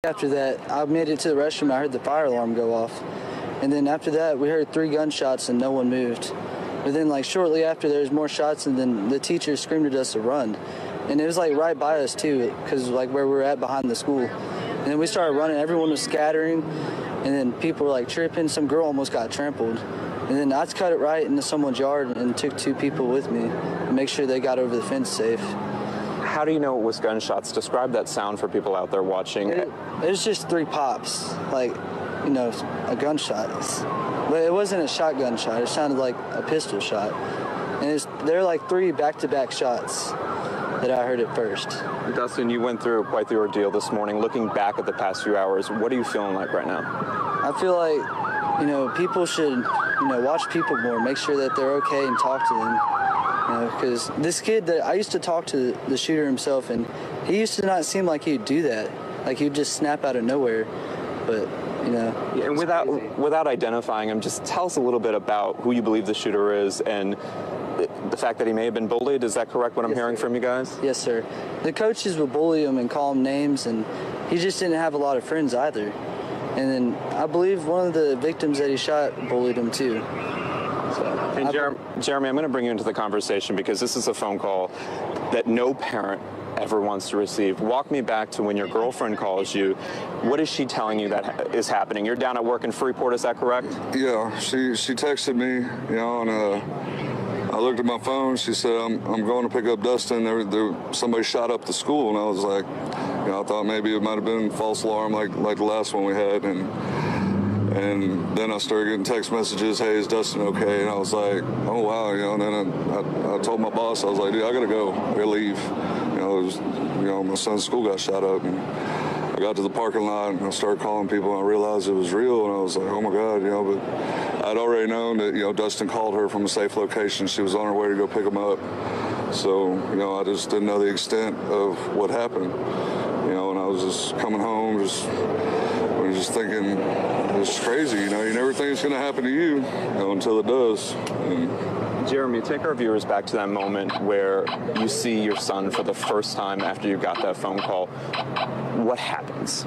After that, I made it to the restroom. I heard the fire alarm go off. And then after that, we heard 3 gunshots and no one moved. But then, like, shortly after, there was more shots, and then the teacher screamed at us to run. And it was, like, right by us, too, because, like, where we were at behind the school. And then we started running. Everyone was scattering, and then people were, like, tripping. Some girl almost got trampled. And then I cut it right into someone's yard and took 2 people with me to make sure they got over the fence safe. How do you know it was gunshots? Describe that sound for people out there watching. It was just 3 pops, like, you know, a gunshot. But it wasn't a shotgun shot. It sounded like a pistol shot. And they're like 3 back-to-back shots that I heard at first. Dustin, you went through quite the ordeal this morning. Looking back at the past few hours, what are you feeling like right now? I feel like, you know, people should, you know, watch people more, make sure that they're okay and talk to them. You know, because this kid that I used to talk to, the shooter himself, and he used to not seem like he'd do that. Like he'd just snap out of nowhere. But, you know. Yeah, and without identifying him, just tell us a little bit about who you believe the shooter is and the fact that he may have been bullied. Is that correct, what I'm hearing from you guys? Yes, sir. The coaches would bully him and call him names, and he just didn't have a lot of friends either. And then I believe one of the victims that he shot bullied him too. And Jeremy, I'm going to bring you into the conversation because this is a phone call that no parent ever wants to receive. Walk me back to when your girlfriend calls you. What is she telling you that is happening? You're down at work in Freeport, is that correct? Yeah, she texted me, you know, and I looked at my phone. She said, I'm going to pick up Dustin. Somebody shot up the school, and I was like, you know, I thought maybe it might have been false alarm like the last one we had, and then I started getting text messages, hey, is Dustin okay? And I was like, oh, wow, you know, and then I told my boss, I was like, dude, I got to go. I got to leave. You know, my son's school got shot up. And I got to the parking lot, and I started calling people, and I realized it was real. And I was like, oh, my God, you know, but I'd already known that, you know, Dustin called her from a safe location. She was on her way to go pick him up. So, you know, I just didn't know the extent of what happened. You know, and I was just coming home, just thinking, it's crazy, you know, you never think it's going to happen to you, you know, until it does. And Jeremy, take our viewers back to that moment where you see your son for the first time after you got that phone call. What happens?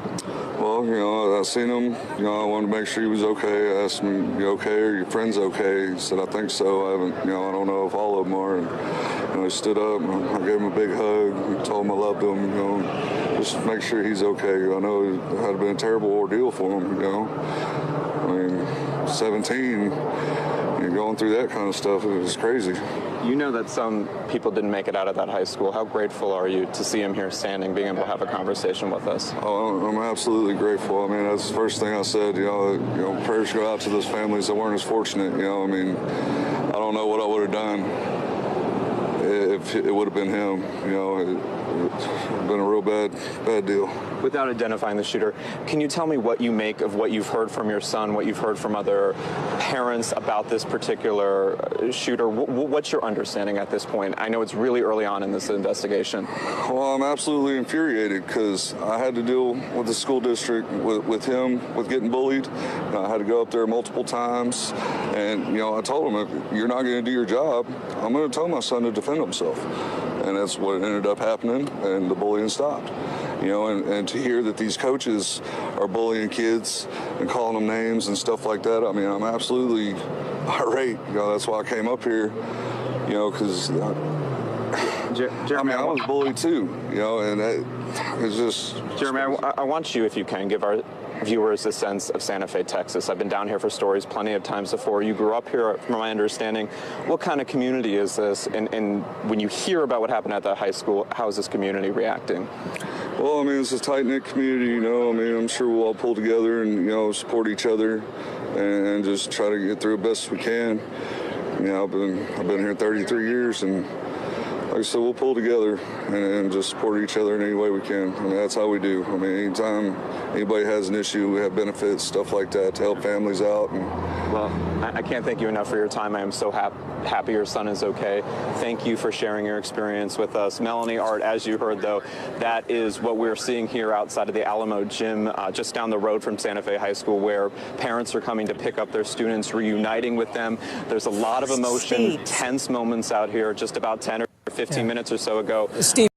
Well, you know, I seen him, you know, I wanted to make sure he was okay. I asked him, you okay? Are your friends okay? He said, I think so. I haven't, you know, I don't know if all of them are. And, you know, he stood up, and I gave him a big hug. I told him I loved him, you know, just make sure he's okay. I know it had been a terrible ordeal for him, you know. I mean, 17, you're going through that kind of stuff. It was crazy. You know that some people didn't make it out of that high school. How grateful are you to see him here standing, being able to have a conversation with us? Oh, I'm absolutely grateful. I mean, that's the first thing I said. You know, prayers go out to those families that weren't as fortunate. You know, I mean, I don't know what I would have done if it would have been him. You know, it would have been a real bad deal. Without identifying the shooter, can you tell me what you make of what you've heard from your son, what you've heard from other parents about this particular shooter? What's your understanding at this point? I know it's really early on in this investigation. Well, I'm absolutely infuriated because I had to deal with the school district, with him, with getting bullied. I had to go up there multiple times. And, you know, I told him, if you're not going to do your job, I'm going to tell my son to defend himself. And that's what ended up happening, and the bullying stopped. You know, and to hear that these coaches are bullying kids and calling them names and stuff like that, I mean, I'm absolutely irate. You know, that's why I came up here, you know, because, I mean, I was bullied too, you know, and it's just... Jeremy, I want you, if you can, give our viewers a sense of Santa Fe, Texas. I've been down here for stories plenty of times before. You grew up here, from my understanding. What kind of community is this? And when you hear about what happened at that high school, how is this community reacting? Well, I mean, it's a tight-knit community, you know. I mean, I'm sure we'll all pull together and, you know, support each other and just try to get through it best we can. You know, I've been here 33 years, and like I said, we'll pull together and just support each other in any way we can. I mean, that's how we do. I mean, anytime anybody has an issue, we have benefits, stuff like that, to help families out. Well, I can't thank you enough for your time. I am so happy your son is okay. Thank you for sharing your experience with us. Melanie, Art, as you heard, though, that is what we're seeing here outside of the Alamo Gym, just down the road from Santa Fe High School, where parents are coming to pick up their students, reuniting with them. There's a lot of emotion, tense moments out here just about 10 or 15 minutes or so ago. Steve.